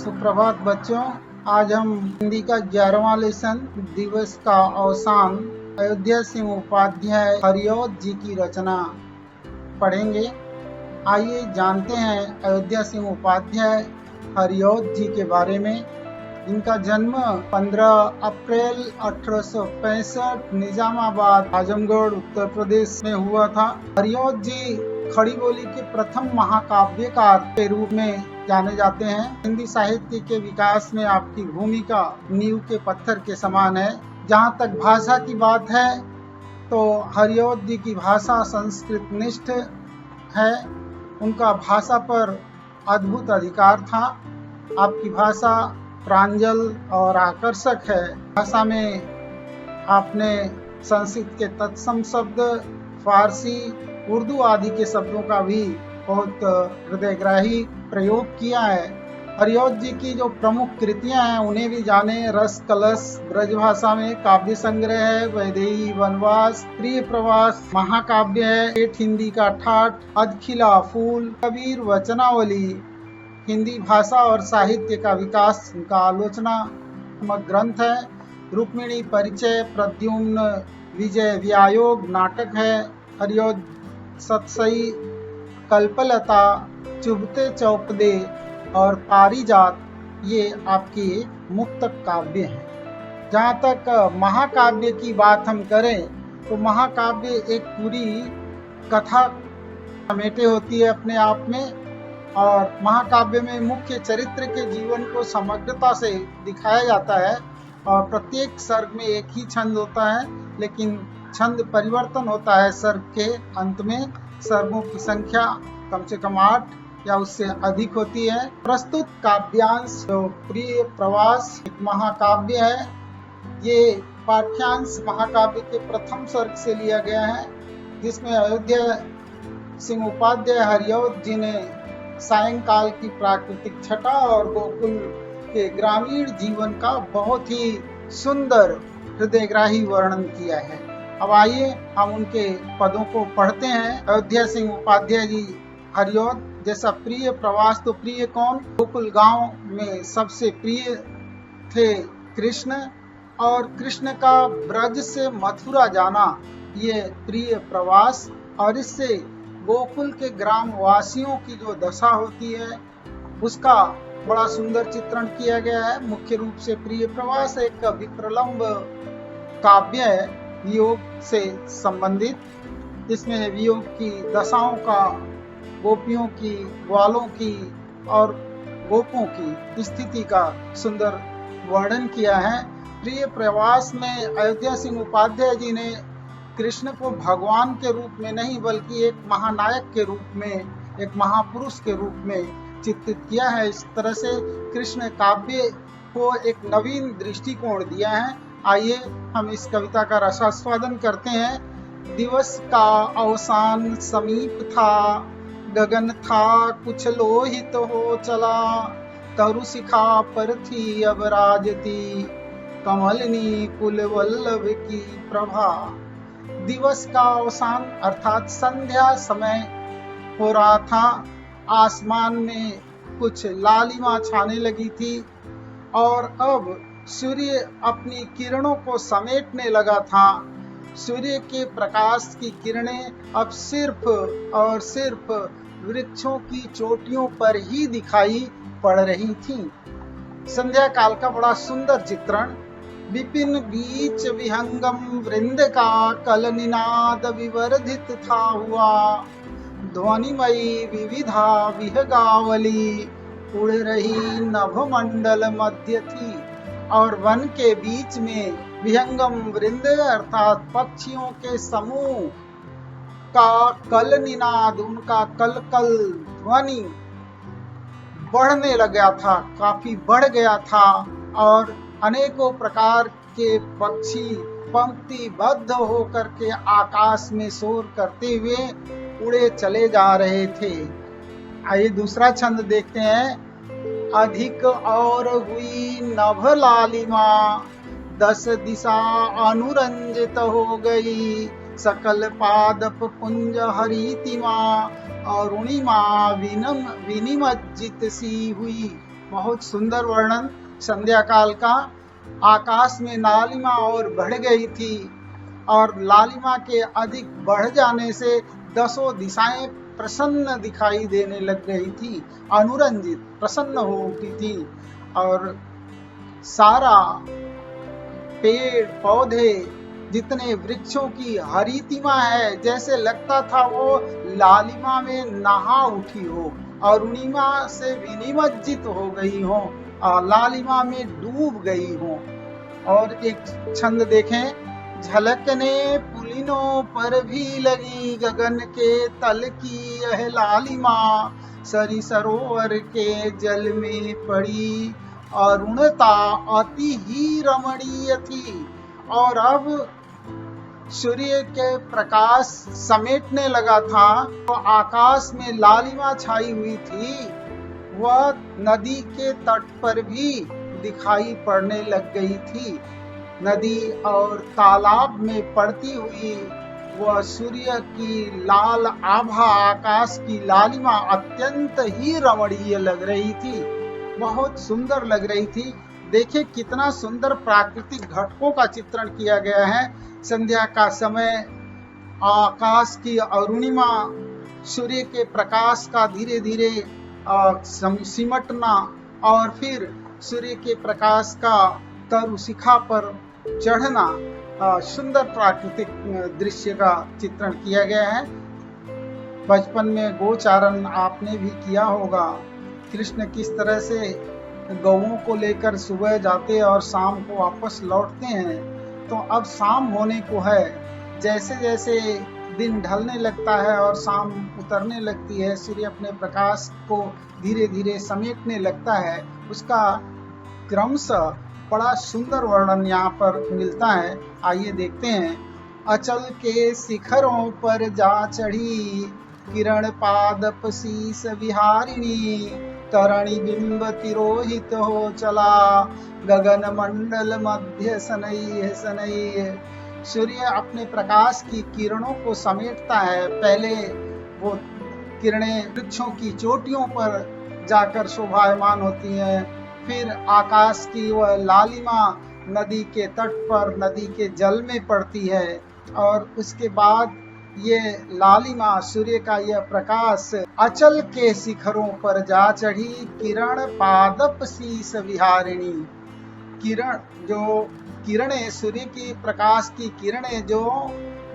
सुप्रभात बच्चों। आज हम हिंदी का 11वां लेसन दिवस का अवसान अयोध्या सिंह उपाध्याय हरिऔध जी की रचना पढ़ेंगे। आइए जानते हैं अयोध्या सिंह उपाध्याय हरिऔध जी के बारे में। इनका जन्म 15 अप्रैल 1865 निजामाबाद आजमगढ़ उत्तर प्रदेश में हुआ था। हरिऔध जी खड़ी बोली के प्रथम महाकाव्यकार के रूप में जाने जाते हैं। हिंदी साहित्य के विकास में आपकी भूमिका नींव के पत्थर के समान है। जहाँ तक भाषा की बात है तो हरिऔध जी की भाषा संस्कृत निष्ठ है। उनका भाषा पर अद्भुत अधिकार था। आपकी भाषा प्रांजल और आकर्षक है। भाषा में आपने संस्कृत के तत्सम शब्द, फारसी, उर्दू आदि के शब्दों का भी बहुत हृदयग्राही प्रयोग किया है। हरिऔध जी की जो प्रमुख कृतियां हैं उन्हें भी जाने। रस कलश ब्रजभाषा में काव्य संग्रह है, वैदेही वनवास, प्रिय प्रवास महाकाव्य है, ठेठ हिंदी का ठाठ, अधखिला फूल, कबीर वचनावली हिंदी भाषा और साहित्य का विकास का आलोचनात्मक ग्रंथ है। रुक्मिणी परिचय, प्रद्युम्न विजय व्यायोग नाटक है। हरिऔध सतसई, कल्पलता, चुभते चौपदे और पारिजात ये आपके मुक्तक काव्य हैं। जहाँ तक महाकाव्य की बात हम करें तो महाकाव्य एक पूरी कथा समेटे होती है अपने आप में, और महाकाव्य में मुख्य चरित्र के जीवन को समग्रता से दिखाया जाता है। और प्रत्येक सर्ग में एक ही छंद होता है, लेकिन छंद परिवर्तन होता है सर्ग के अंत में। सर्गों की संख्या कम से कम 8 या उससे अधिक होती है। प्रस्तुत काव्यांश जो प्रिय प्रवास एक महाकाव्य है, ये पाठ्यांश महाकाव्य के प्रथम सर्ग से लिया गया है, जिसमें अयोध्या सिंह उपाध्याय हरिऔध जी ने सायंकाल की प्राकृतिक छटा और गोकुल के ग्रामीण जीवन का बहुत ही सुंदर हृदयग्राही वर्णन किया है। अब आइए हम उनके पदों को पढ़ते हैं। अयोध्या सिंह उपाध्याय जी हरिऔध जैसा प्रिय प्रवास, तो प्रिय कौन? गोकुल गांव में सबसे प्रिय थे कृष्ण, और कृष्ण का ब्रज से मथुरा जाना ये प्रिय प्रवास, और इससे गोकुल के ग्राम वासियों की जो दशा होती है उसका बड़ा सुंदर चित्रण किया गया है। मुख्य रूप से प्रिय प्रवास एक विप्रलंब काव्य है, वियोग से संबंधित। इसमें वियोग की दशाओं का, गोपियों की, ग्वालों की और गोपों की स्थिति का सुंदर वर्णन किया है। प्रिय प्रवास में अयोध्या सिंह उपाध्याय जी ने कृष्ण को भगवान के रूप में नहीं बल्कि एक महानायक के रूप में, एक महापुरुष के रूप में चित्रित किया है। इस तरह से कृष्ण काव्य को एक नवीन दृष्टिकोण दिया है। आइए हम इस कविता का रसास्वादन करते हैं। दिवस का अवसान समीप था, गगन था कुछ लोहित हो चला, तरु शिखा पर थी अब राजती, कमलनी कुल वल्लभ की प्रभा। दिवस का अवसान अर्थात संध्या समय हो रहा था। आसमान में कुछ लालिमा छाने लगी थी और अब सूर्य अपनी किरणों को समेटने लगा था। सूर्य के प्रकाश की किरणें अब सिर्फ और सिर्फ वृक्षों की चोटियों पर ही दिखाई पड़ रही थीं। संध्या काल का बड़ा सुंदर चित्रण। विपिन बीच विहंगम वृंद का कल निनाद विवर्धित था हुआ, ध्वनिमयी विविधा विहगावली उड़ रही नभमंडल मध्य थी। और वन के बीच में विहंगम वृंद अर्थात पक्षियों के समूह का कल निनाद, उनका कलकल ध्वनि बढ़ने लगा था, काफी बढ़ गया था, और अनेकों प्रकार के पक्षी पंक्तिबद्ध होकर के आकाश में शोर करते हुए उड़े चले जा रहे थे। आइए दूसरा छंद देखते हैं। अधिक और हुई नभ लालिमा, 10 दिशा अनुरंजित हो गई, सकल पादप पुंज हरितिमा, अरुणिमा विनिमज्जित सी हुई। बहुत सुंदर वर्णन संध्या काल का। आकाश में लालिमा और बढ़ गई थी और लालिमा के अधिक बढ़ जाने से दसों दिशाएं प्रसन्न दिखाई देने लग गई थी, अनुरंजित प्रसन्न हो उठी थी। और सारा पेड़ पौधे जितने वृक्षों की हरितिमा है, जैसे लगता था वो लालिमा में नहा उठी हो, अरुणिमा से विनिमज्जित हो गई हो, लालिमा में डूब गई हो। और एक छंद देखें, झलकने पुलिनों पर भी लगी गगन के तल की यह लालिमा, सरी सरोवर के जल में पड़ी अरुणता अति ही रमणीय थी। और अब सूर्य के प्रकाश समेटने लगा था, तो आकाश में लालिमा छाई हुई थी, वह नदी के तट पर भी दिखाई पड़ने लग गई थी। नदी और तालाब में पड़ती हुई वह सूर्य की लाल आभा आकाश की लालिमा अत्यंत ही रमणीय लग रही थी, बहुत सुंदर लग रही थी। देखिए कितना सुंदर प्राकृतिक घटकों का चित्रण किया गया है। संध्या का समय, आकाश की अरुणिमा, सूर्य के प्रकाश का धीरे धीरे सिमटना और फिर सूर्य के प्रकाश का तरु शिखा पर चढ़ना, सुंदर प्राकृतिक दृश्य का चित्रण किया गया है। बचपन में गोचारण आपने भी किया होगा, कृष्ण किस तरह से गौओं को लेकर सुबह जाते और शाम को वापस लौटते हैं। तो अब शाम होने को है, जैसे जैसे दिन ढलने लगता है और शाम उतरने लगती है, सूर्य अपने प्रकाश को धीरे धीरे समेटने लगता है, उसका क्रमशः बड़ा सुंदर वर्णन यहाँ पर मिलता है। आइए देखते हैं। अचल के शिखरों पर जा चढ़ी किरण पादप शीस विहारिणी, तरणि बिंब तिरोहित हो चला गगन मंडल मध्य सनई सनई। सूर्य अपने प्रकाश की किरणों को समेटता है। पहले वो किरणें वृक्षों की चोटियों पर जाकर शोभायमान होती हैं, फिर आकाश की वह लालिमा नदी के तट पर, नदी के जल में पड़ती है, और उसके बाद ये लालिमा, सूर्य का यह प्रकाश अचल के शिखरों पर जा चढ़ी किरण पादप शीस विहारिणी। किरणें, सूर्य की प्रकाश की किरणें जो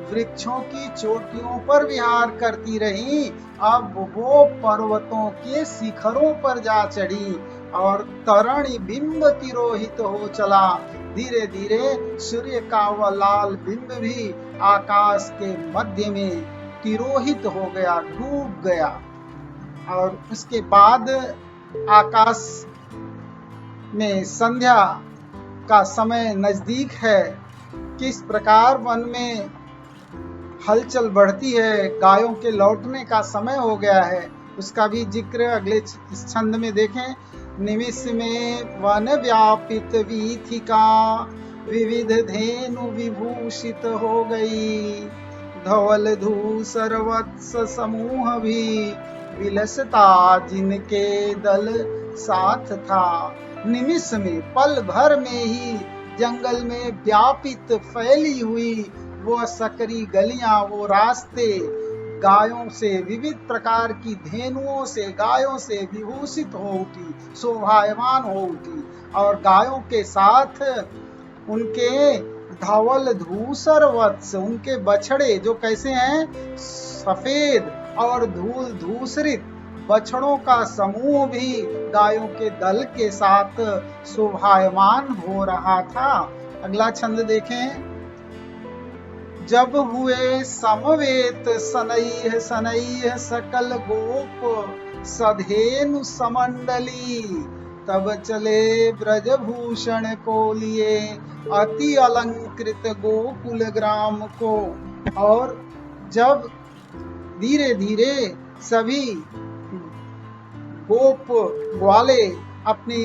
वृक्षों की चोटियों पर विहार करती रही, अब वो पर्वतों के शिखरों पर जा चढ़ी और तरणि बिंब तिरोहित हो चला। धीरे धीरे सूर्य का वह लाल बिंब भी आकाश के मध्य में तिरोहित हो गया, डूब गया। और उसके बाद आकाश में संध्या का समय नजदीक है। किस प्रकार वन में हलचल बढ़ती है, गायों के लौटने का समय हो गया है, उसका भी जिक्र अगले छंद में देखें। निमिष में वन व्यापित वीथिका विविध धेनु विभूषित हो गई, धवल धूसर वत्स समूह भी विलसता जिनके दल साथ था। निमिष में, पल भर में ही जंगल में व्यापित फैली हुई वो सकरी गलियां, वो रास्ते गायों से, विविध प्रकार की धेनुओं से, गायों से विभूषित हो उठी, शोभायमान हो उठी। और गायों के साथ उनके धवल धूसर वत्स, उनके बछड़े जो कैसे हैं, सफेद और धूल धूसरित बछड़ों का समूह भी गायों के दल के साथ शोभायमान हो रहा था। अगला छंद देखें। जब हुए समवेत सनैह सनैह सकल गोप सधेनु समंडली, तब चले ब्रजभूषण को लिए अति अलंकृत गोकुल ग्राम को। और जब धीरे धीरे सभी गोप ग्वाले अपनी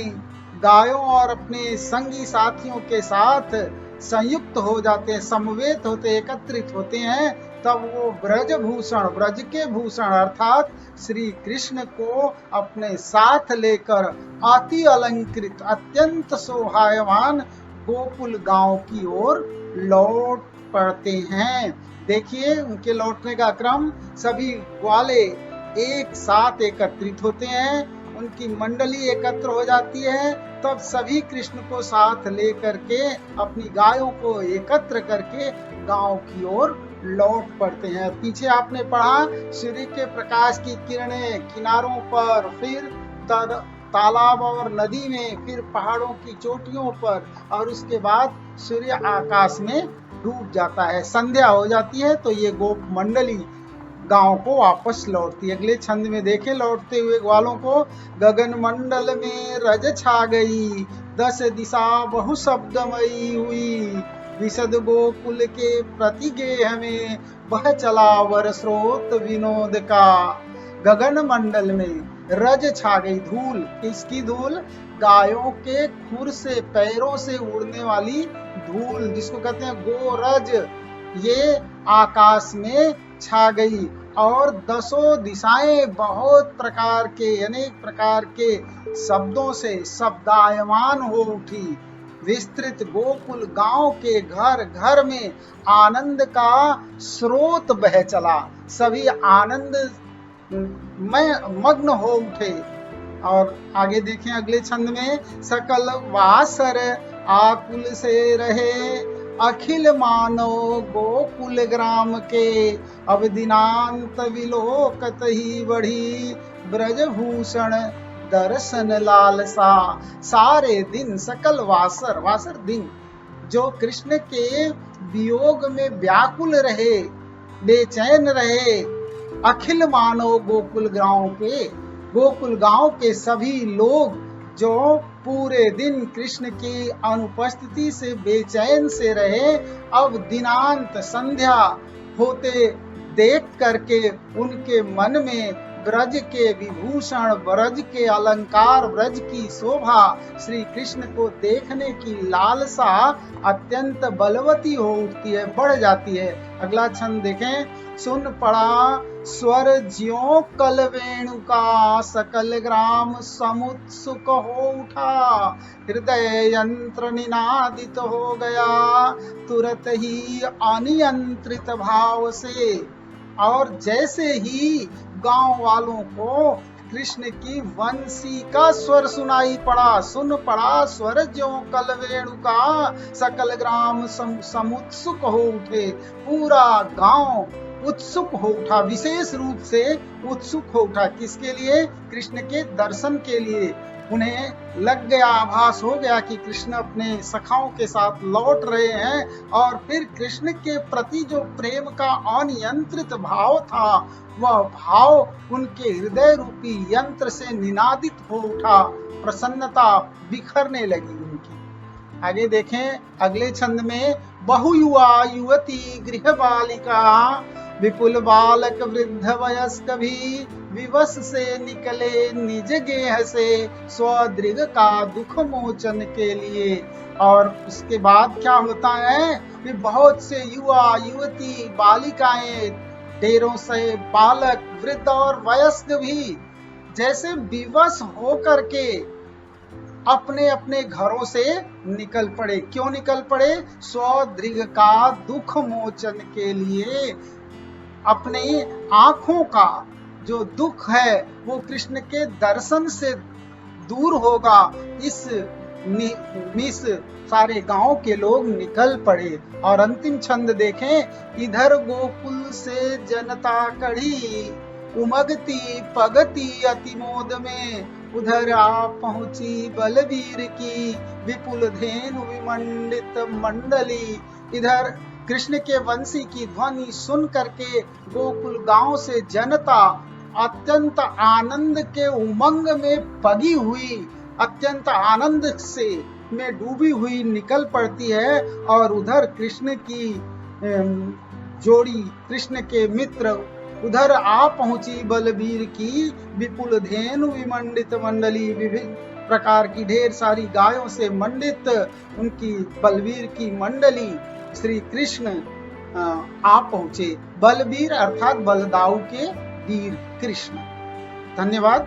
गायों और अपने संगी साथियों के साथ संयुक्त हो जाते हैं, समवेत होते, एकत्रित होते हैं, तब वो ब्रजभूषण, ब्रज के भूषण अर्थात श्री कृष्ण को अपने साथ लेकर अति अलंकृत अत्यंत शोभायमान गोकुल गांव की ओर लौट पड़ते हैं। देखिए उनके लौटने का क्रम, सभी ग्वाले एक साथ एकत्रित होते हैं, उनकी मंडली एकत्र हो जाती है, तब सभी कृष्ण को साथ लेकर के अपनी गायों को एकत्र करके गांव की ओर लौट पड़ते हैं। पीछे आपने पढ़ा सूर्य के प्रकाश की किरणें किनारों पर, फिर तालाब और नदी में, फिर पहाड़ों की चोटियों पर, और उसके बाद सूर्य आकाश में डूब जाता है, संध्या हो जाती है, तो ये गोप मंडली गांव को वापस लौटती है। अगले छंद में देखें लौटते हुए ग्वालों को। गगन मंडल में रज छा गई, 10 दिशा बहु शब्दमयी हुई, विशद गोकुल के प्रति गेह में बह चला वर स्रोत विनोद का। गगन मंडल में रज छा गई, धूल, किसकी धूल? गायों के खुर से, पैरों से उड़ने वाली धूल, जिसको कहते हैं गोरज, ये आकाश में छा गई। और 10 दिशाएं बहुत प्रकार के, अनेक प्रकार के शब्दों से शब्दायमान हो उठी। विस्तृत गोकुल गांव के घर घर में आनंद का स्रोत बह चला, सभी आनंद में मग्न हो उठे। और आगे देखें अगले छंद में, सकल वासर आकुल से रहे, अखिल मानव गोकुल ग्राम के, अब दिनांत विलोकत ही बढ़ी, ब्रजभूषण दर्शन लालसा। सारे दिन सकल वासर, वासर दिन, जो कृष्ण के वियोग में व्याकुल रहे, बेचैन रहे, अखिल मानव गोकुल गांव के सभी लोग जो पूरे दिन कृष्ण की अनुपस्थिति से बेचैन से रहे, अब दिनांत संध्या होते देख करके उनके मन में ब्रज के विभूषण, ब्रज के अलंकार, ब्रज की शोभा, श्री कृष्ण को देखने की लालसा अत्यंत बलवती हो उठती है, बढ़ जाती है। अगला छंद देखें, सुन पड़ा स्वर ज्यों कल वेणु का, सकल ग्राम समुत्सुक हो उठा, हृदय यंत्र निनादित हो गया, तुरंत ही अनियंत्रित भाव से। और जैसे ही गांव वालों को कृष्ण की वंशी का स्वर सुनाई पड़ा, सुन पड़ा स्वर ज्यों कल वेणु का, सकल ग्राम समुत्सुक हो उठे, पूरा गांव उत्सुक हो उठा, विशेष रूप से उत्सुक हो उठा। किसके लिए? कृष्ण के दर्शन के लिए। उन्हें लग गया, आभास हो गया कि कृष्ण अपने सखाओं के साथ लौट रहे हैं, और फिर कृष्ण के प्रति जो प्रेम का अनियंत्रित भाव था, वह भाव उनके हृदय रूपी यंत्र से निनादित हो उठा, प्रसन्नता बिखरने लगी उनकी। आगे देखें अगले छंद में, बहु युवा युवती गृह बालिका, विपुल बालक वृद्ध वयस्क भी, विवश से निकले निज गेह से, स्वदृग का दुख मोचन के लिए। और उसके बाद क्या होता है कि बहुत से युवा युवती बालिकाएं, ढेरों से बालक, वृद्ध और वयस्क भी, जैसे विवश होकर के अपने अपने घरों से निकल पड़े। क्यों निकल पड़े? स्वदृग का दुख मोचन के लिए। अपनी आंखों का जो दुख है वो कृष्ण के दर्शन से दूर होगा, इस मिस सारे गांव के लोग निकल पड़े। और अंतिम छंद देखें, इधर गोकुल से जनता कड़ी, उमगती पगती अतिमोद में, उधर आ पहुंची बलवीर की, विपुल धेनु विमंडित मंडली। इधर कृष्ण के वंशी की ध्वनि सुन करके गोकुल गांव से जनता अत्यंत आनंद के उमंग में पगी हुई, अत्यंत आनंद से में डूबी हुई निकल पड़ती है। और उधर कृष्ण की जोड़ी, कृष्ण के मित्र उधर आ पहुंची बलबीर की, विपुल धेनु विमंडित मंडली, विभिन्न प्रकार की ढेर सारी गायों से मंडित उनकी बलबीर की मंडली श्री कृष्ण आ पहुंचे। बलबीर अर्थात बलदाऊ के वीर कृष्ण। धन्यवाद।